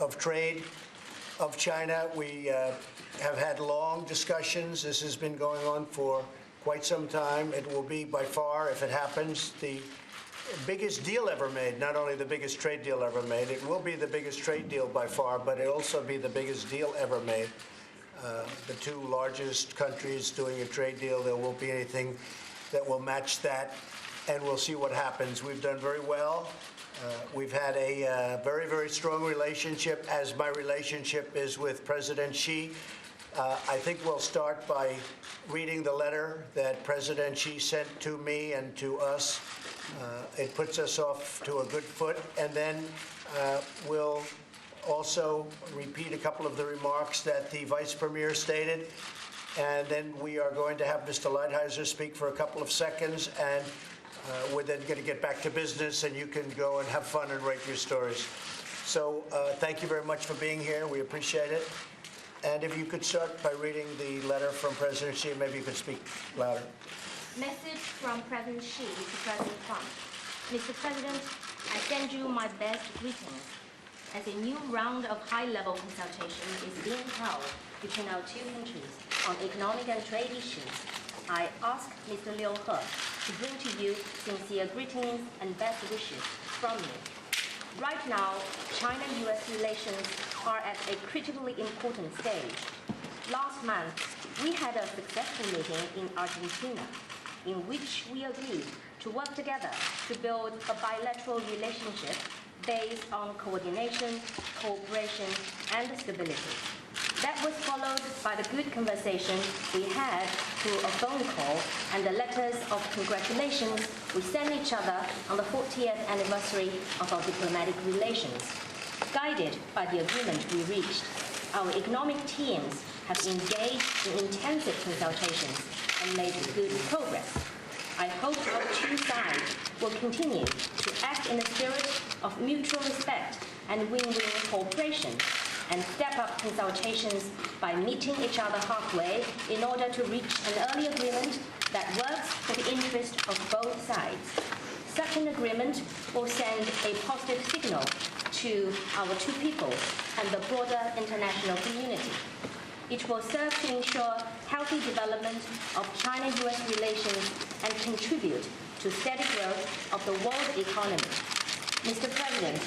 of trade of China. We have had long discussions. This has been going on for quite some time. It will be by far, if it happens, the biggest deal ever made, not only the biggest trade deal ever made. It will be the biggest trade deal by far, but it'll also be the biggest deal ever made. The two largest countries doing a trade deal, there won't be anything that will match that, and we'll see what happens. We've done very well. We've had a very, very strong relationship, as my relationship is with President Xi. I think we'll start by reading the letter that President Xi sent to me and to us. It puts us off to a good foot, and then we'll also repeat a couple of the remarks that the Vice Premier stated, and then we are going to have Mr. Lighthizer speak for a couple of seconds, and we're then going to get back to business, and you can go and have fun and write your stories. So thank you very much for being here. We appreciate it. And if you could start by reading the letter from President Xi, maybe you could speak louder. Message from President Xi to President Trump. Mr. President, I send you my best greetings. As a new round of high-level consultation is being held between our two countries on economic and trade issues, I ask Mr. Liu He to bring to you sincere greetings and best wishes from me. Right now, China-U.S. relations are at a critically important stage. Last month, we had a successful meeting in Argentina, in which we agreed to work together to build a bilateral relationship based on coordination, cooperation, and stability. That was followed by the good conversation we had through a phone call and the letters of congratulations we sent each other on the 40th anniversary of our diplomatic relations. Guided by the agreement we reached, our economic teams have engaged in intensive consultations and made good progress. I hope our two sides will continue to act in a spirit of mutual respect and win-win cooperation, and step up consultations by meeting each other halfway in order to reach an early agreement that works for the interest of both sides. Such an agreement will send a positive signal to our two peoples and the broader international community. It will serve to ensure healthy development of China-U.S. relations and contribute to steady growth of the world economy. Mr. President,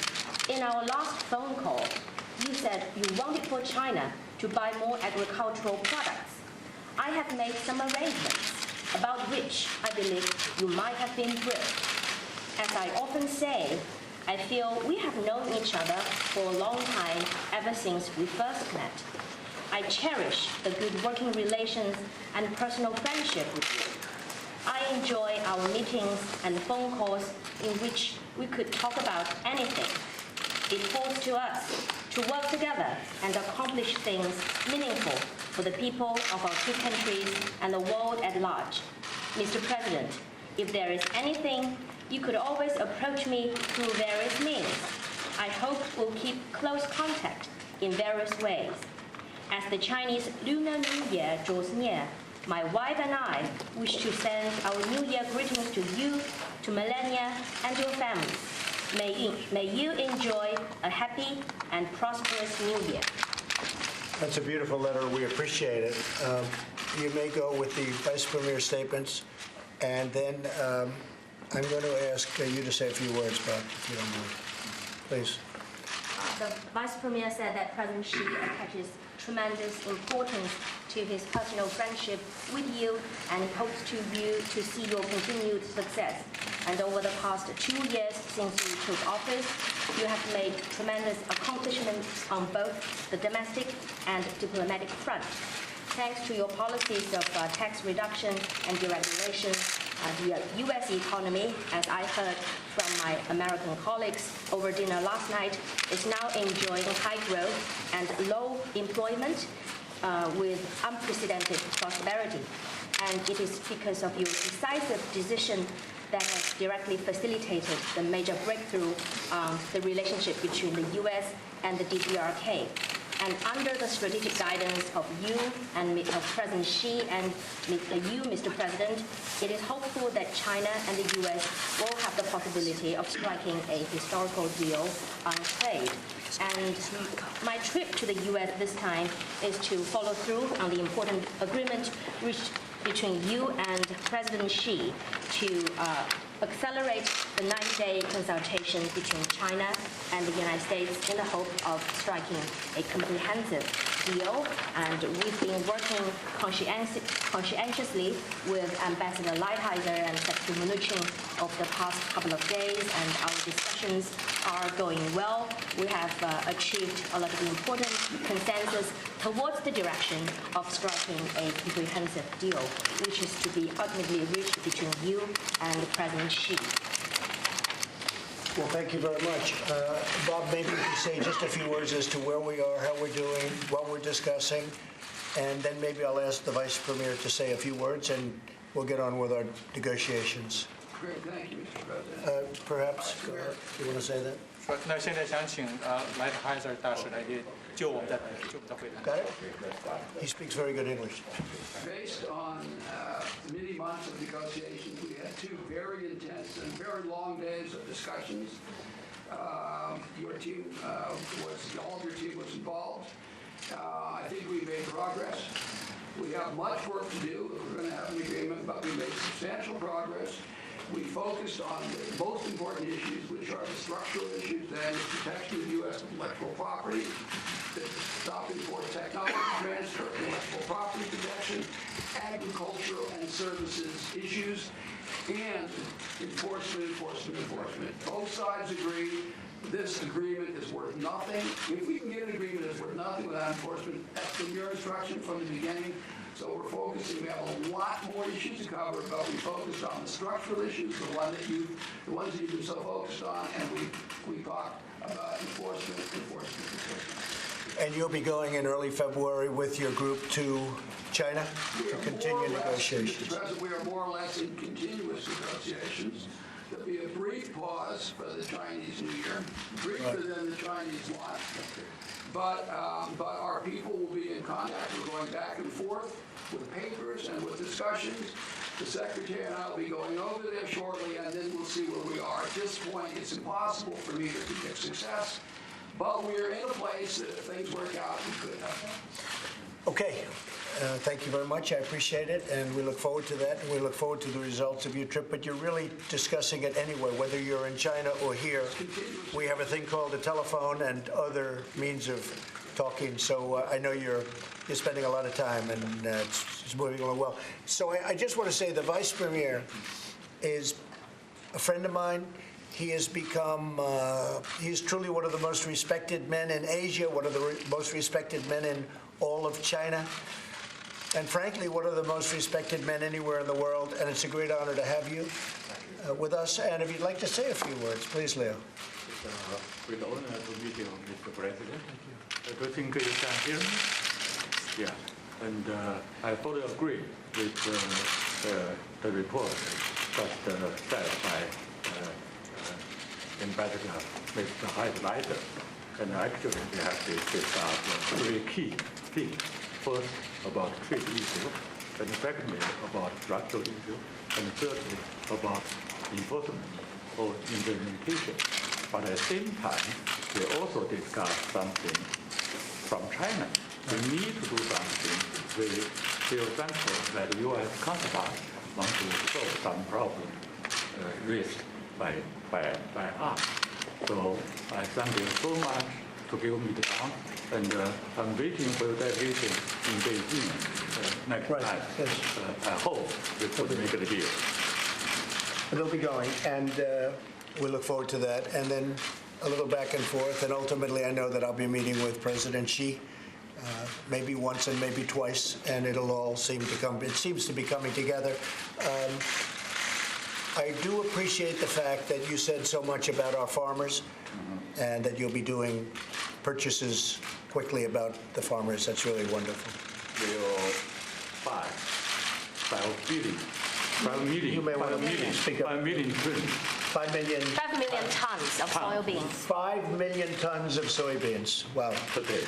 in our last phone call, you said you wanted for China to buy more agricultural products. I have made some arrangements about which I believe you might have been briefed. As I often say, I feel we have known each other for a long time, ever since we first met. I cherish the good working relations and personal friendship with you. I enjoy our meetings and phone calls in which we could talk about anything. It falls to us to work together and accomplish things meaningful for the people of our two countries and the world at large. Mr. President, if there is anything, you could always approach me through various means. I hope we'll keep close contact in various ways. As the Chinese Lunar New Year draws near, my wife and I wish to send our New Year greetings to you, to Melania, and your families. May you enjoy a happy and prosperous New Year. That's a beautiful letter. We appreciate it. You may go with the Vice Premier's statements, and then I'm going to ask you to say a few words, Bob, if you don't mind. Please. The Vice Premier said that President Xi attaches tremendous importance to his personal friendship with you and hopes to see your continued success. And over the past 2 years since you took office, you have made tremendous accomplishments on both the domestic and diplomatic front. Thanks to your policies of tax reduction and deregulation, the U.S. economy, as I heard from my American colleagues over dinner last night, is now enjoying high growth and low employment with unprecedented prosperity. And it is because of your decisive decision that has directly facilitated the major breakthrough the relationship between the U.S. and the DPRK. And under the strategic guidance of you and of President Xi and you, Mr. President, it is hopeful that China and the U.S. will have the possibility of striking a historical deal on trade. And my trip to the U.S. this time is to follow through on the important agreement reached between you and President Xi to accelerate the 90-day consultation between China and the United States in the hope of striking a comprehensive deal. And we've been working conscientiously with Ambassador Lighthizer and Secretary Mnuchin over the past couple of days, and our discussions are going well. We have achieved a lot of important consensus towards the direction of striking a comprehensive deal, which is to be ultimately reached between you and President Xi. Well, thank you very much. Bob, maybe you can say just a few words as to where we are, how we're doing, what we're discussing, and then maybe I'll ask the Vice Premier to say a few words, and we'll get on with our negotiations. Great, thank you, Mr. President. Perhaps, you want to say that? 那现在想请Lighthizer 大使来就我们的会谈。 Got it? He speaks very good English. Based on many months of negotiations, we had 2 very intense and very long days of discussions. Your team all of your team was involved. I think we made progress. We have much work to do. We're going to have an agreement, but we made substantial progress. We focused on the most important issues, which are the structural issues, that is protection of U.S. intellectual property, stopping for technology transfer, intellectual property protection, agricultural and services issues, and enforcement. Both sides agree this agreement is worth nothing. If we can get an agreement that's worth nothing without enforcement, that's been your instruction from the beginning. So we're focusing, we have a lot more issues to cover, but we focused on the structural issues, the ones that you've been so focused on, and we talked about enforcement. And you'll be going in early February with your group to China to continue negotiations. Mr. President, we are more or less in continuous negotiations. There'll be a brief pause for the Chinese New Year, briefer than the Chinese want. But our people will be in contact. We're going back and forth with papers and with discussions. The Secretary and I will be going over there shortly, and then we'll see where we are. At this point, it's impossible for me to predict success, but we're in a place that if things work out, we could have that. Okay. Thank you very much. I appreciate it, and we look forward to that, and we look forward to the results of your trip. But you're really discussing it anyway, whether you're in China or here. We have a thing called a telephone and other means of talking, so I know you're spending a lot of time, and it's moving along well. So I just want to say the Vice Premier is a friend of mine. He has become, he's truly one of the most respected men in Asia, one of the most respected men in all of China, and frankly, one of the most respected men anywhere in the world, and it's a great honor to have you with us. And if you'd like to say a few words, please, Leo. With the honor to meet you, Mr. President. Do you think you can hear me? Yeah, and I fully agree with the report just said by Ambassador Mr. Herbert. And actually, we have to discuss 3 key things. First, about trade issue, and secondly, about structural issue, and thirdly, about enforcement or implementation. But at the same time, we also discuss something from China. We need to do something. We feel thankful that the U.S. counterparts want to solve some problem raised by us. So I thank you so much to give me the chance, and I'm waiting for your delegation in Beijing next time. Yes. I hope we could make a deal. They'll be going, and we look forward to that. And then a little back and forth, and ultimately I know that I'll be meeting with President Xi, maybe once and maybe twice, and it'll all seems to be coming together. I do appreciate the fact that you said so much about our farmers, and that you'll be doing purchases quickly about the farmers. That's really wonderful. We will buy 5 million. You may want to speak up. 5 million tons. 5 million. 5 million tons of soybeans. 5 million tons of soybeans. Wow. Today.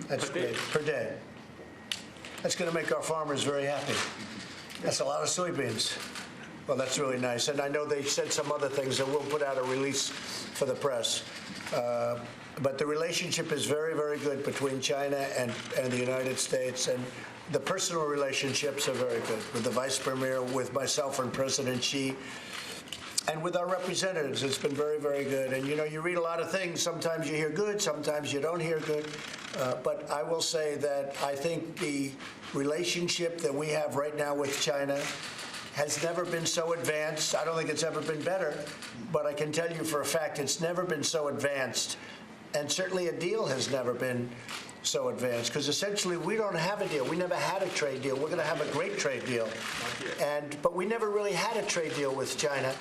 That's Per day. great. Per day. That's going to make our farmers very happy. That's a lot of soybeans. Well, that's really nice. And I know they said some other things, and we'll put out a release for the press. But the relationship is very, very good between China and the United States. And the personal relationships are very good with the Vice Premier, with myself and President Xi. And with our representatives, it's been very, very good. And, you know, you read a lot of things. Sometimes you hear good, sometimes you don't hear good. But I will say that I think the relationship that we have right now with China has never been so advanced. I don't think it's ever been better, but I can tell you for a fact it's never been so advanced. And certainly a deal has never been so advanced, because essentially we don't have a deal. We never had a trade deal. We're going to have a great trade deal. But we never really had a trade deal with China.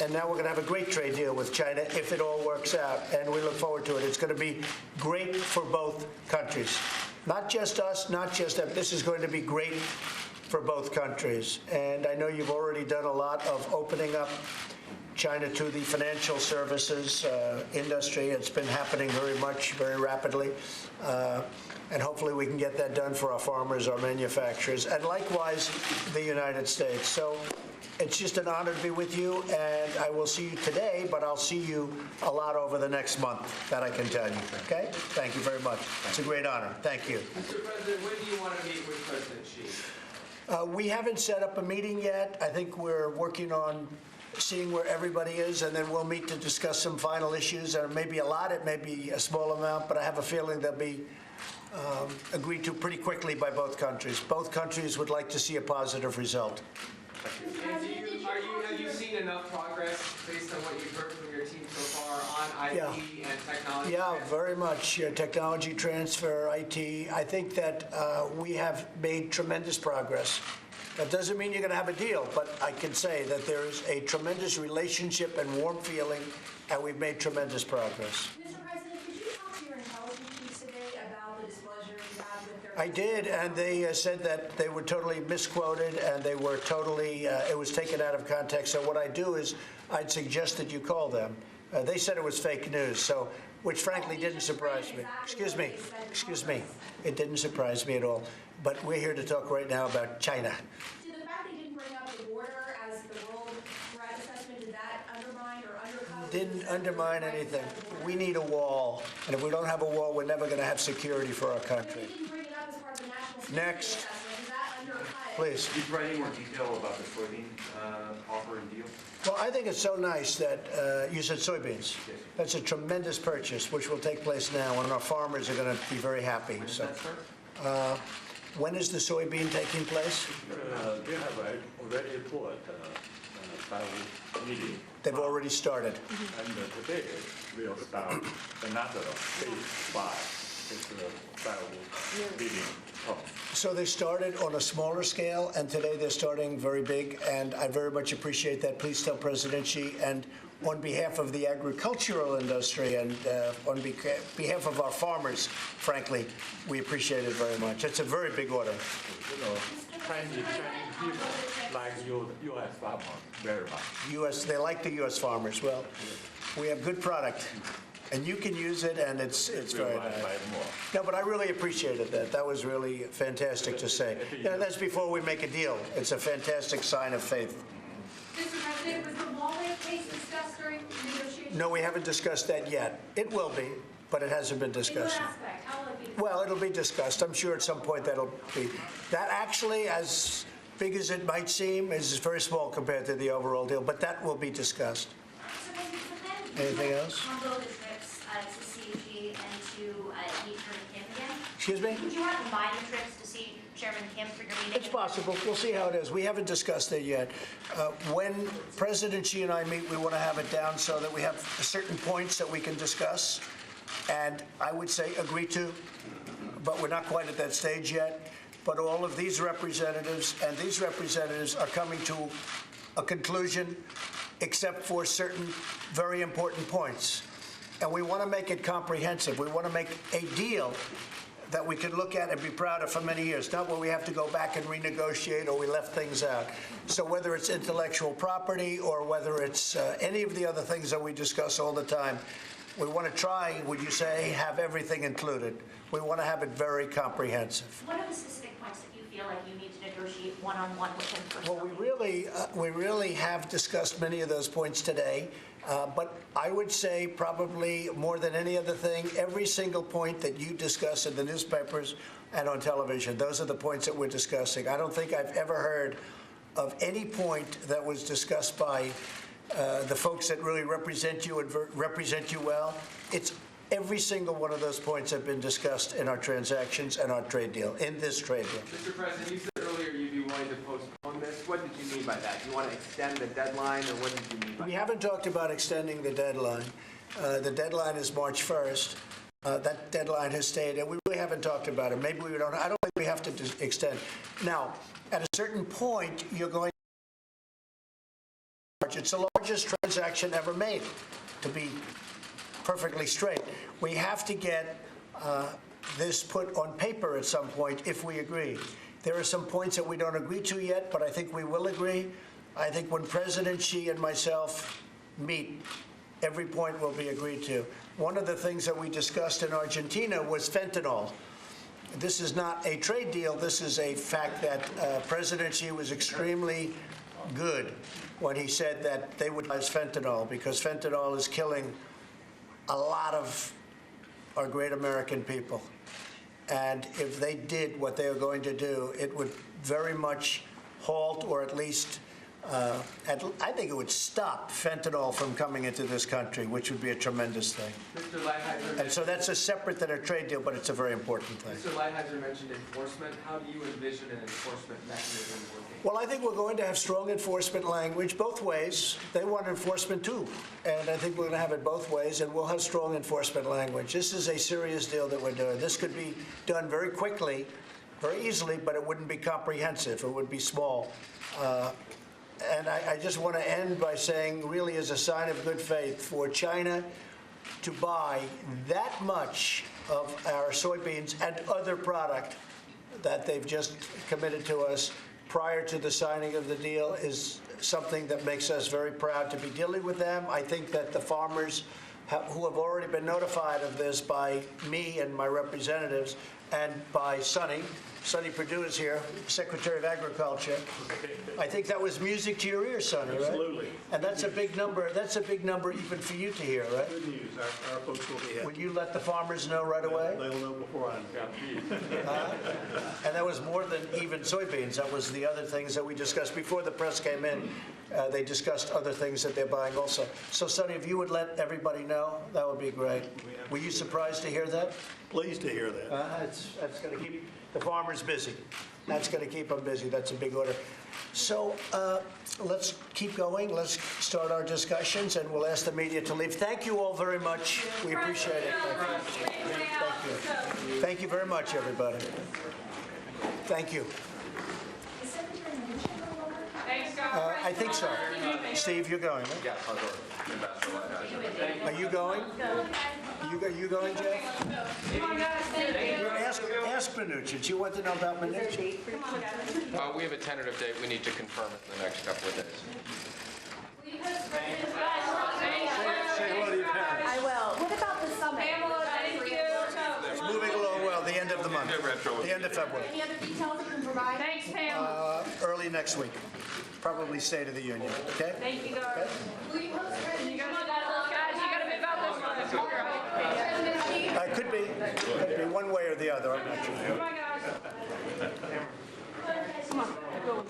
And now we're going to have a great trade deal with China if it all works out. And we look forward to it. It's going to be great for both countries. Not just us, not just them. This is going to be great for both countries. And I know you've already done a lot of opening up China to the financial services industry. It's been happening very rapidly. And hopefully we can get that done for our farmers, our manufacturers, and likewise the United States. So it's just an honor to be with you, and I will see you today, but I'll see you a lot over the next month, that I can tell you, okay? Thank you very much. It's a great honor. Thank you. Mr. President, when do you want to meet with President Xi? We haven't set up a meeting yet. I think we're working on seeing where everybody is, and then we'll meet to discuss some final issues. Or maybe a lot, it may be a small amount, but I have a feeling they'll be agreed to pretty quickly by both countries. Both countries would like to see a positive result. And have you seen enough progress based on what you've heard from your team so far on IT and technology? Yeah, very much. Technology transfer, IT. I think that we have made tremendous progress. That doesn't mean you're going to have a deal, but I can say that there is a tremendous relationship and warm feeling, and we've made tremendous progress. Mr. President, could you talk to your intelligence chiefs today about the displeasure you had with their... I did, and they said that they were totally misquoted, and they were totally, it was taken out of context. So what I do is I'd suggest that you call them. They said it was fake news, so, which frankly didn't surprise me. Excuse me. It didn't surprise me at all. But we're here to talk right now about China. Did the fact they didn't bring up the border as the world threat assessment, did that undermine or undercut? Didn't undermine anything. We need a wall, and if we don't have a wall, we're never going to have security for our country. They didn't bring it up as part of the national security Next. assessment. Does that undercut it? Please. Can you provide any more detail about the soybean offer and deal? Well, I think it's so nice that you said soybeans. That's a tremendous purchase, which will take place now, and our farmers are going to be very happy. When does that start? When is the soybean taking place? They have already put meeting. They've already started. And today we'll start another phase 5. It's the meeting talk. So they started on a smaller scale, and today they're starting very big, and I very much appreciate that. Please tell President Xi, and on behalf of the agricultural industry and on behalf of our farmers, frankly, we appreciate it very much. It's a very big order. You know, Chinese people like U.S. farmers very much. They like the U.S. farmers. Well, we have good product, and you can use it, and it's very nice. More. No, but I really appreciated that. That was really fantastic to say. Yeah, that's before we make a deal. It's a fantastic sign of faith. Mr. President, was the Walmart case discussed during negotiations? No, we haven't discussed that yet. It will be, but it hasn't been In what discussed. aspect? How will it be? Well, it'll be discussed. I'm sure at some point that'll be. That actually, as big as it might seem, is very small compared to the overall deal, but that will be discussed. Anything else? Combo the trips to see Xi and to meet Chairman Kim again? Excuse me? Would you want to combine the trips to see Chairman Kim for your meeting? It's possible. We'll see how it is. We haven't discussed it yet. When President Xi and I meet, we want to have it down so that we have certain points that we can discuss, and I would say agree to, but we're not quite at that stage yet. But all of these representatives and these representatives are coming to a conclusion, except for certain very important points. And we want to make it comprehensive. We want to make a deal that we can look at and be proud of for many years, not where we have to go back and renegotiate or we left things out. So whether it's intellectual property or whether it's any of the other things that we discuss all the time, We want to try, would you say, have everything included. We want to have it very comprehensive. What are the specific points that you feel like you need to negotiate one-on-one with him first? Well, we really have discussed many of those points today, but I would say probably more than any other thing, every single point that you discuss in the newspapers and on television, those are the points that we're discussing. I don't think I've ever heard of any point that was discussed by the folks that really represent you and represent you well. It's every single one of those points have been discussed in our transactions and our trade deal, in this trade deal. Mr. President, you said earlier you'd be willing to postpone this. What did you mean by that? You want to extend the deadline, or what did you mean by that? We haven't talked about extending the deadline. The deadline is March 1st. That deadline has stayed, and we really haven't talked about it. Maybe we don't. I don't think we have to extend. Now, at a certain point, you're going. It's the largest transaction ever made, to be perfectly straight. We have to get this put on paper at some point if we agree. There are some points that we don't agree to yet, but I think we will agree. I think when President Xi and myself meet, every point will be agreed to. One of the things that we discussed in Argentina was fentanyl. This is not a trade deal. This is a fact that President Xi was extremely good when he said that they would use fentanyl, because fentanyl is killing a lot of our great American people. And if they did what they are going to do, it would very much halt, or at least, I think it would stop fentanyl from coming into this country, which would be a tremendous thing. Mr. Lighthizer, And so that's a separate than a trade deal, but it's a very important thing. Mr. Lighthizer mentioned enforcement. How do you envision an enforcement mechanism working? Well, I think we're going to have strong enforcement language both ways. They want enforcement too, and I think we're going to have it both ways, and we'll have strong enforcement language. This is a serious deal that we're doing. This could be done very quickly, very easily, but it wouldn't be comprehensive. It would be small. And I just want to end by saying, really, as a sign of good faith, for China to buy that much of our soybeans and other product that they've just committed to us prior to the signing of the deal is something that makes us very proud to be dealing with them. I think that the farmers who have already been notified of this by me and my representatives and by Sonny Perdue is here, Secretary of Agriculture. I think that was music to your ears, Sonny, right? Absolutely. And that's a big number. That's a big number even for you to hear, right? Good news. Our folks will be happy. Will you let the farmers know right away? They'll know before I know. And that was more than even soybeans. That was the other things that we discussed before the press came in. They discussed other things that they're buying also. So, Sonny, if you would let everybody know, that would be great. Were you surprised to hear that? Pleased to hear that. That's going to keep the farmers busy. That's going to keep them busy. That's a big order. So let's keep going. Let's start our discussions, and we'll ask the media to leave. Thank you all very much. We appreciate it. Thank you. Thank you very much, everybody. Thank you. I think so. Steve, you're going, right? Yeah, I'll go. Are you going? Are you going, Jeff? Ask Mnuchin. She wants to know about Mnuchin. We have a tentative date. We need to confirm it in the next couple of days. Say hello to your parents. I will. What about the summit? It's moving along well, the end of the month, the end of February. Any other details you can provide? Thanks, Pam. Early next week. Probably State of the Union, okay? Thank you, guys. Okay? Will you post President Guys, you gotta move out this one. Could be one way or the other, I'm not sure. Come on, guys. Come on, go.